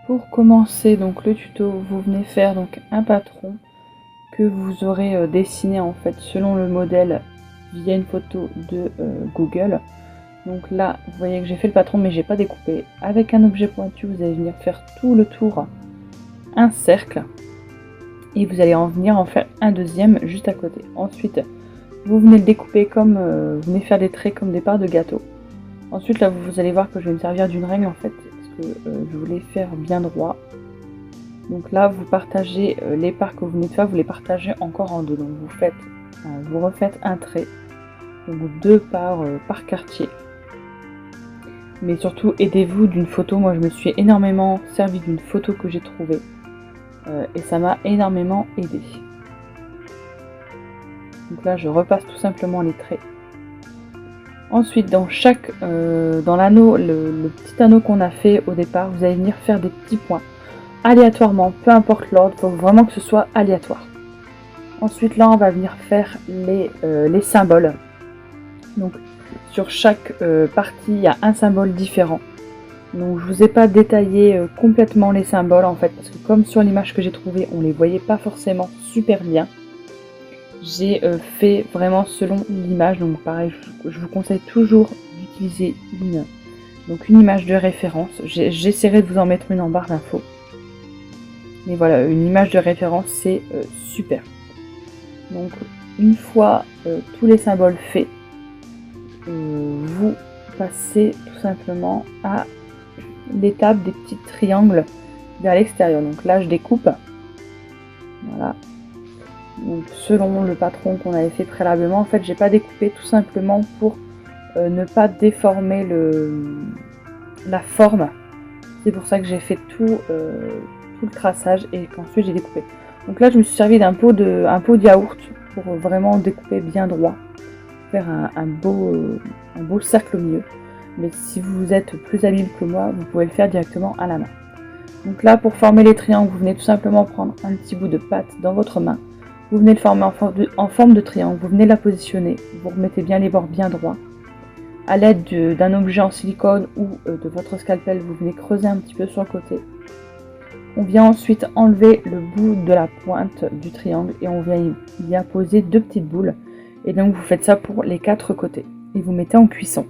Pour commencer donc le tuto, vous venez faire donc un patron que vous aurez dessiné en fait selon le modèle via une photo de Google. Donc là, vous voyez que j'ai fait le patron mais j'ai pas découpé. Avec un objet pointu, vous allez venir faire tout le tour, un cercle, et vous allez en venir en faire un deuxième juste à côté. Ensuite, vous venez le découper comme, vous venez faire des traits comme des parts de gâteau. Ensuite là, vous allez voir que je vais me servir d'une règle en fait, parce que je voulais faire bien droit. Donc là, vous partagez les parts que vous venez de faire, vous les partagez encore en deux. Donc vous refaites un trait, donc 2 parts par quartier. Mais surtout, aidez-vous d'une photo. Moi, je me suis énormément servi d'une photo que j'ai trouvée. Et ça m'a énormément aidé. Donc là, je repasse tout simplement les traits. Ensuite, dans l'anneau, le petit anneau qu'on a fait au départ, vous allez venir faire des petits points. Aléatoirement, peu importe l'ordre, il faut vraiment que ce soit aléatoire. Ensuite là on va venir faire les symboles. Donc sur chaque partie il y a un symbole différent. Donc je vous ai pas détaillé complètement les symboles en fait, parce que comme sur l'image que j'ai trouvée on les voyait pas forcément super bien. J'ai fait vraiment selon l'image, donc pareil je vous conseille toujours d'utiliser une image de référence. J'essaierai de vous en mettre une en barre d'infos. Mais voilà, une image de référence, c'est super. Donc, une fois tous les symboles faits, vous passez tout simplement à l'étape des petits triangles vers l'extérieur. Donc là, je découpe. Voilà. Donc, selon le patron qu'on avait fait préalablement, en fait, j'ai pas découpé tout simplement pour ne pas déformer la forme. C'est pour ça que j'ai fait tout le traçage et qu'ensuite j'ai découpé. Donc là je me suis servi d'un pot de yaourt pour vraiment découper bien droit, faire un beau cercle au milieu. Mais si vous êtes plus habile que moi, vous pouvez le faire directement à la main. Donc là pour former les triangles, vous venez tout simplement prendre un petit bout de pâte dans votre main, vous venez le former en forme de triangle, vous venez la positionner, vous remettez bien les bords bien droits. À l'aide d'un objet en silicone ou de votre scalpel, vous venez creuser un petit peu sur le côté. On vient ensuite enlever le bout de la pointe du triangle et on vient y apposer 2 petites boules. Et donc vous faites ça pour les 4 côtés. Et vous mettez en cuisson.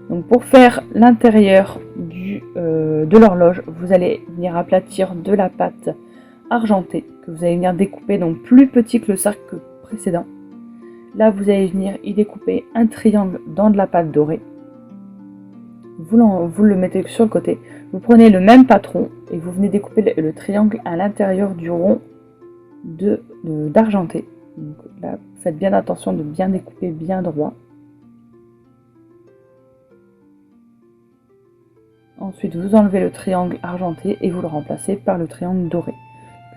Donc pour faire l'intérieur de l'horloge, vous allez venir aplatir de la pâte argentée que vous allez venir découper, donc plus petit que le cercle précédent. Là, vous allez venir y découper un triangle dans de la pâte dorée. Vous le mettez sur le côté. Vous prenez le même patron et vous venez découper le triangle à l'intérieur du rond d'argenté. Donc là, faites bien attention de bien découper bien droit. Ensuite, vous enlevez le triangle argenté et vous le remplacez par le triangle doré.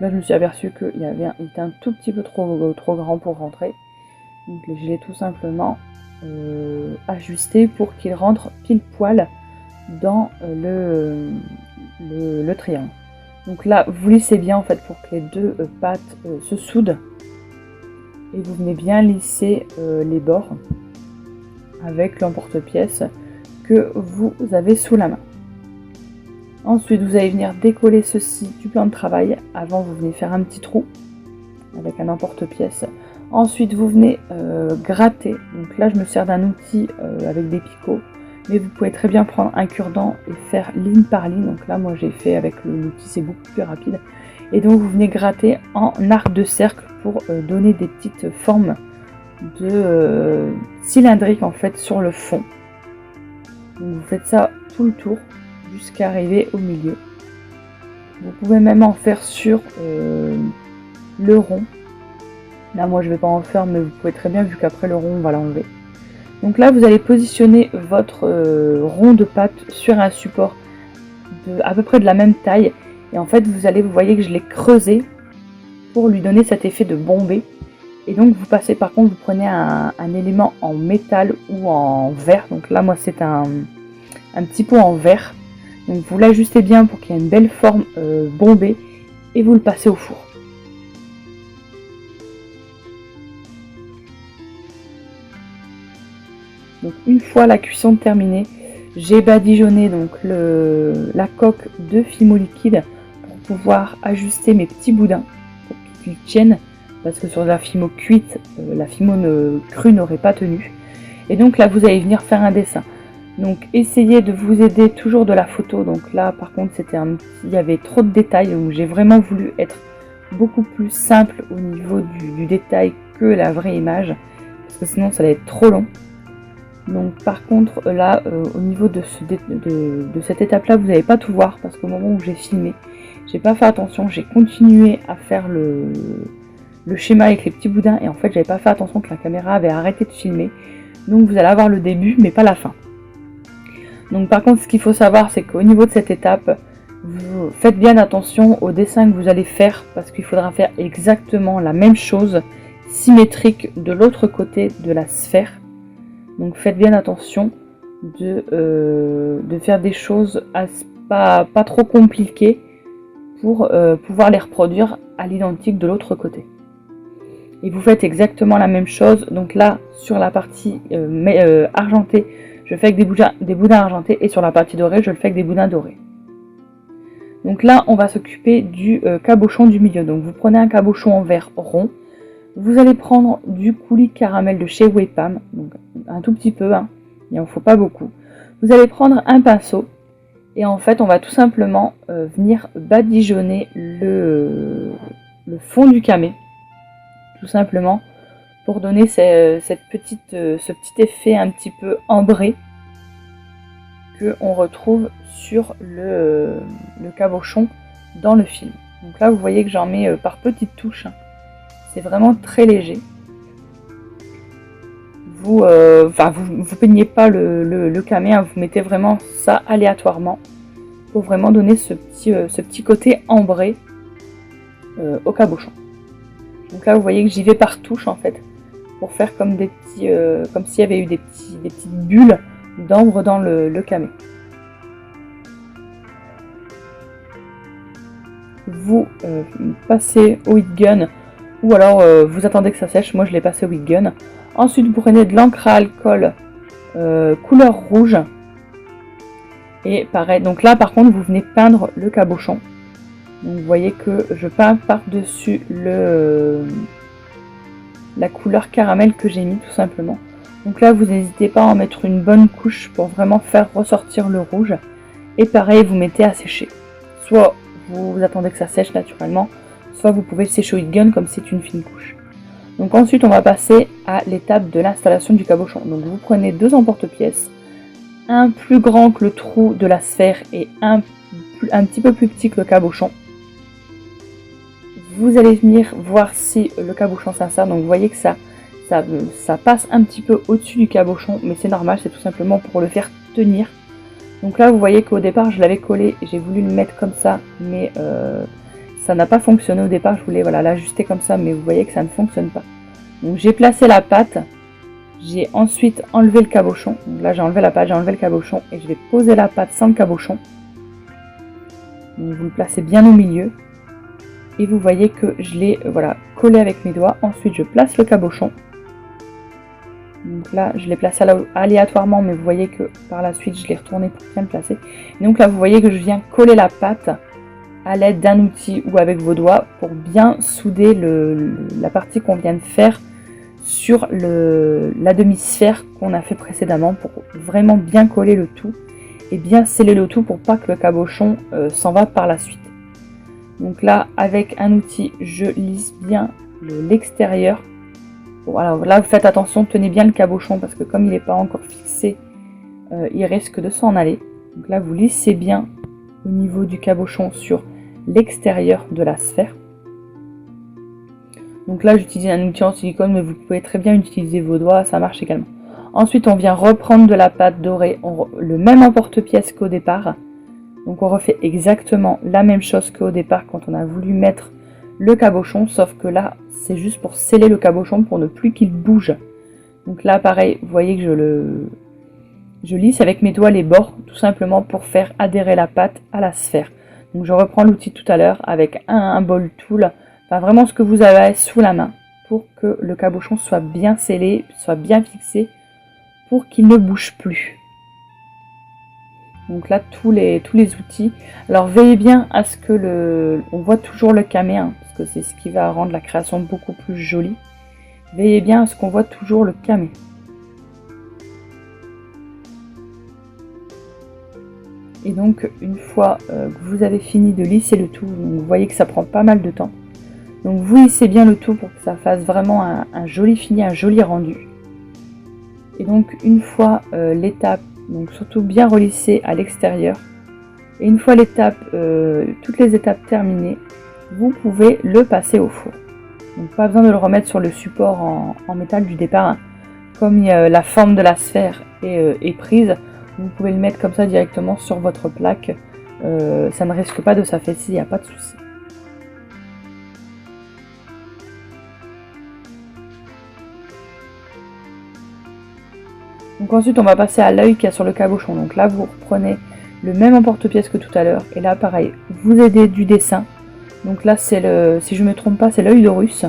Là, je me suis aperçu qu'il était un tout petit peu trop grand pour rentrer. Donc je l'ai tout simplement ajusté pour qu'il rentre pile poil dans le triangle. Donc là, vous lissez bien en fait pour que les deux pattes se soudent. Et vous venez bien lisser les bords avec l'emporte-pièce que vous avez sous la main. Ensuite, vous allez venir décoller ceci du plan de travail. Avant, vous venez faire un petit trou avec un emporte-pièce. Ensuite, vous venez gratter. Donc là, je me sers d'un outil avec des picots. Mais vous pouvez très bien prendre un cure-dent et faire ligne par ligne. Donc là, moi, j'ai fait avec l'outil, c'est beaucoup plus rapide. Et donc, vous venez gratter en arc de cercle pour donner des petites formes cylindriques, en fait, sur le fond. Donc, vous faites ça tout le tour jusqu'à arriver au milieu. Vous pouvez même en faire sur le rond. Là, moi, je ne vais pas en faire, mais vous pouvez très bien, vu qu'après le rond, on va l'enlever. Donc là, vous allez positionner votre rond de pâte sur un support à peu près de la même taille. Et en fait, vous voyez que je l'ai creusé pour lui donner cet effet de bombée. Et donc, vous passez, par contre, vous prenez un élément en métal ou en verre. Donc là, moi, c'est un petit pot en verre. Donc, vous l'ajustez bien pour qu'il y ait une belle forme bombée. Et vous le passez au four. Donc une fois la cuisson terminée, J'ai badigeonné donc la coque de Fimo liquide pour pouvoir ajuster mes petits boudins pour qu'ils tiennent, parce que sur la Fimo cuite, la Fimo crue n'aurait pas tenu. Et donc là vous allez venir faire un dessin. Donc essayez de vous aider toujours de la photo. Donc là par contre il y avait trop de détails, donc j'ai vraiment voulu être beaucoup plus simple au niveau du détail que la vraie image, parce que sinon ça allait être trop long. Donc par contre là au niveau de cette étape là vous n'allez pas tout voir, parce qu'au moment où j'ai filmé j'ai pas fait attention, j'ai continué à faire le schéma avec les petits boudins et en fait j'avais pas fait attention que la caméra avait arrêté de filmer, donc vous allez avoir le début mais pas la fin. Donc par contre ce qu'il faut savoir c'est qu'au niveau de cette étape vous faites bien attention au dessin que vous allez faire, parce qu'il faudra faire exactement la même chose symétrique de l'autre côté de la sphère. Donc faites bien attention de faire des choses pas trop compliquées pour pouvoir les reproduire à l'identique de l'autre côté. Et vous faites exactement la même chose. Donc là sur la partie argentée je fais avec des boudins argentés, et sur la partie dorée je le fais avec des boudins dorés. Donc là on va s'occuper du cabochon du milieu. Donc vous prenez un cabochon en verre rond. Vous allez prendre du coulis caramel de chez Wepam, donc un tout petit peu, hein, il n'en faut pas beaucoup. Vous allez prendre un pinceau et en fait on va tout simplement venir badigeonner le fond du camé, tout simplement pour donner ce petit effet un petit peu ambré que on retrouve sur le cabochon dans le film. Donc là vous voyez que j'en mets par petites touches. C'est vraiment très léger. Vous peignez pas le camé, hein, vous mettez vraiment ça aléatoirement pour vraiment donner ce petit côté ambré au cabochon. Donc là vous voyez que j'y vais par touche en fait, pour faire comme des petits, comme s'il y avait eu des petites bulles d'ambre dans le camé. Vous passez au heat gun, ou alors vous attendez que ça sèche. Moi je l'ai passé au heat gun. Ensuite vous prenez de l'encre à alcool couleur rouge, et pareil, donc là par contre vous venez peindre le cabochon. Donc vous voyez que je peins par dessus la couleur caramel que j'ai mis tout simplement. Donc là vous n'hésitez pas à en mettre une bonne couche pour vraiment faire ressortir le rouge, et pareil vous mettez à sécher. Soit vous attendez que ça sèche naturellement, soit vous pouvez le sécher au heat gun comme c'est une fine couche. Donc ensuite on va passer à l'étape de l'installation du cabochon. Donc vous prenez deux emporte-pièces, un plus grand que le trou de la sphère et un petit peu plus petit que le cabochon. Vous allez venir voir si le cabochon s'insère. Donc vous voyez que ça passe un petit peu au-dessus du cabochon, mais c'est normal, c'est tout simplement pour le faire tenir. Donc là vous voyez qu'au départ je l'avais collé et j'ai voulu le mettre comme ça, mais ça n'a pas fonctionné au départ. Je voulais l'ajuster comme ça, mais vous voyez que ça ne fonctionne pas. Donc j'ai placé la pâte, j'ai ensuite enlevé le cabochon. Donc là j'ai enlevé la pâte, j'ai enlevé le cabochon, et je vais poser la pâte sans le cabochon. Donc vous le placez bien au milieu, et vous voyez que je l'ai collé avec mes doigts. Ensuite je place le cabochon. Donc là je l'ai placé aléatoirement, mais vous voyez que par la suite je l'ai retourné pour bien le placer. Et donc là vous voyez que je viens coller la pâte à l'aide d'un outil ou avec vos doigts pour bien souder la partie qu'on vient de faire sur la demi-sphère qu'on a fait précédemment, pour vraiment bien coller le tout et bien sceller le tout pour pas que le cabochon s'en va par la suite. Donc là avec un outil je lisse bien l'extérieur. Bon, alors là vous faites attention, tenez bien le cabochon, parce que comme il n'est pas encore fixé, il risque de s'en aller. Donc là vous lissez bien au niveau du cabochon sur l'extérieur de la sphère. Donc là j'utilise un outil en silicone, mais vous pouvez très bien utiliser vos doigts, ça marche également. Ensuite on vient reprendre de la pâte dorée, le même emporte-pièce qu'au départ. Donc on refait exactement la même chose qu'au départ quand on a voulu mettre le cabochon, sauf que là c'est juste pour sceller le cabochon, pour ne plus qu'il bouge. Donc là pareil, vous voyez que je lisse avec mes doigts les bords, tout simplement pour faire adhérer la pâte à la sphère. Donc je reprends l'outil tout à l'heure avec un ball tool, enfin vraiment ce que vous avez sous la main, pour que le cabochon soit bien scellé, soit bien fixé, pour qu'il ne bouge plus. Donc là, tous les outils. Alors veillez bien à ce que on voit toujours le camé, hein, parce que c'est ce qui va rendre la création beaucoup plus jolie. Veillez bien à ce qu'on voit toujours le camé. Et donc une fois que vous avez fini de lisser le tout, donc vous voyez que ça prend pas mal de temps. Donc vous lissez bien le tout pour que ça fasse vraiment un joli fini, un joli rendu. Et donc une fois l'étape, donc surtout bien relissée à l'extérieur, et une fois toutes les étapes terminées, vous pouvez le passer au four. Donc pas besoin de le remettre sur le support en métal du départ, hein. Comme la forme de la sphère est prise, vous pouvez le mettre comme ça directement sur votre plaque, ça ne risque pas de s'affaisser, il n'y a pas de souci. Donc ensuite on va passer à l'œil qu'il y a sur le cabochon. Donc là vous reprenez le même emporte-pièce que tout à l'heure, et là pareil, vous aidez du dessin. Donc là c'est si je ne me trompe pas, c'est l'œil d'Horus.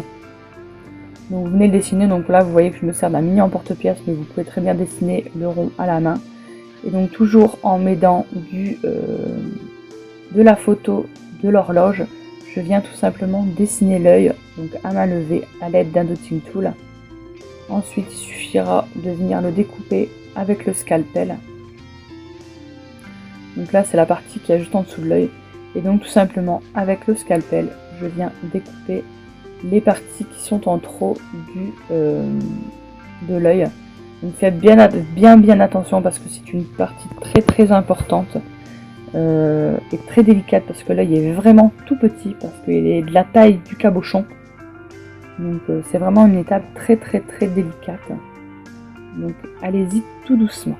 Donc vous venez le dessiner, donc là vous voyez que je me sers d'un mini emporte-pièce, mais vous pouvez très bien dessiner le rond à la main. Et donc toujours en m'aidant de la photo de l'horloge, je viens tout simplement dessiner l'œil, donc à main levée à l'aide d'un dotting tool. Ensuite il suffira de venir le découper avec le scalpel. Donc là c'est la partie qui est juste en dessous de l'œil. Et donc tout simplement avec le scalpel, je viens découper les parties qui sont en trop de l'œil. Donc faites bien attention parce que c'est une partie très importante et très délicate, parce que l'œil est vraiment tout petit, parce qu'il est de la taille du cabochon. Donc c'est vraiment une étape très délicate. Donc allez-y tout doucement.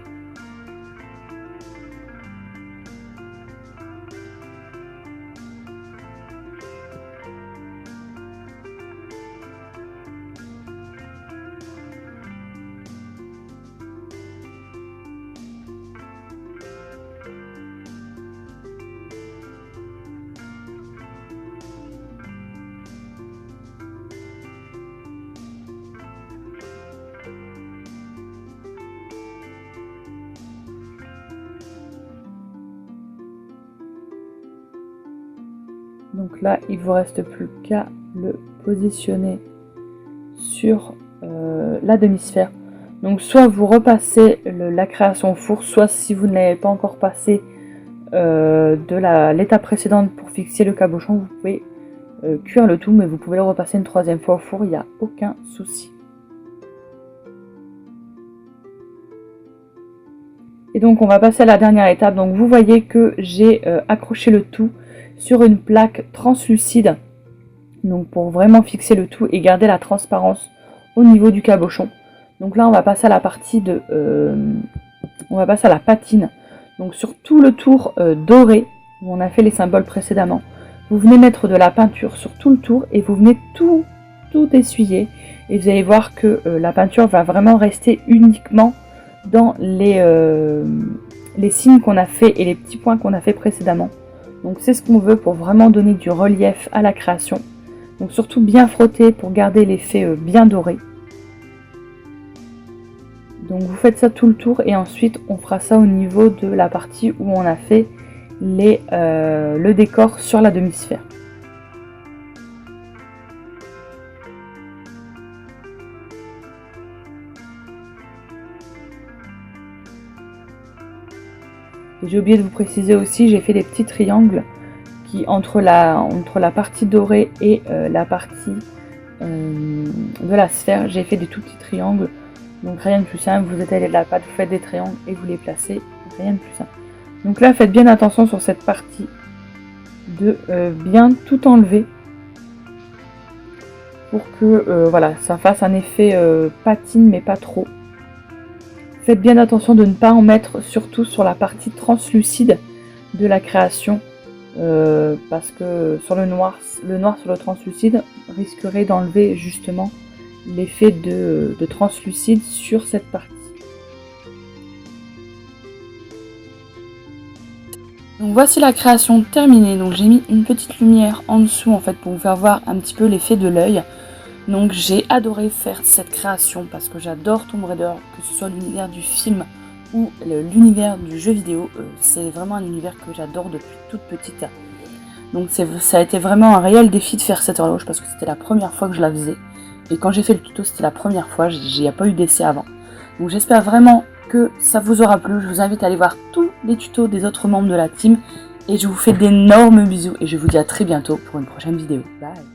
Donc là, il ne vous reste plus qu'à le positionner sur la demi-sphère. Donc soit vous repassez la création au four, soit si vous ne l'avez pas encore passé de l'étape précédente pour fixer le cabochon, vous pouvez cuire le tout, mais vous pouvez le repasser une troisième fois au four, il n'y a aucun souci. Et donc on va passer à la dernière étape. Donc vous voyez que j'ai accroché le tout sur une plaque translucide, donc pour vraiment fixer le tout et garder la transparence au niveau du cabochon. Donc là on va passer à la partie on va passer à la patine. Donc sur tout le tour doré où on a fait les symboles précédemment, vous venez mettre de la peinture sur tout le tour et vous venez tout essuyer, et vous allez voir que la peinture va vraiment rester uniquement dans les signes qu'on a fait et les petits points qu'on a fait précédemment. Donc c'est ce qu'on veut pour vraiment donner du relief à la création. Donc surtout bien frotter pour garder l'effet bien doré. Donc vous faites ça tout le tour, et ensuite on fera ça au niveau de la partie où on a fait le décor sur la demi-sphère. Et j'ai oublié de vous préciser aussi, j'ai fait des petits triangles qui entre la partie dorée et la partie de la sphère, j'ai fait des tout petits triangles. Donc rien de plus simple, vous étalez de la pâte, vous faites des triangles et vous les placez, rien de plus simple. Donc là faites bien attention sur cette partie de bien tout enlever pour que voilà, ça fasse un effet patine mais pas trop. Faites bien attention de ne pas en mettre surtout sur la partie translucide de la création, parce que sur le noir sur le translucide risquerait d'enlever justement l'effet de translucide sur cette partie. Donc voici la création terminée. Donc j'ai mis une petite lumière en dessous en fait pour vous faire voir un petit peu l'effet de l'œil. Donc j'ai adoré faire cette création parce que j'adore Tomb Raider, que ce soit l'univers du film ou l'univers du jeu vidéo. C'est vraiment un univers que j'adore depuis toute petite. Donc ça a été vraiment un réel défi de faire cette horloge parce que c'était la première fois que je la faisais. Et quand j'ai fait le tuto, c'était la première fois, il n'y a pas eu d'essai avant. Donc j'espère vraiment que ça vous aura plu. Je vous invite à aller voir tous les tutos des autres membres de la team. Et je vous fais d'énormes bisous et je vous dis à très bientôt pour une prochaine vidéo. Bye!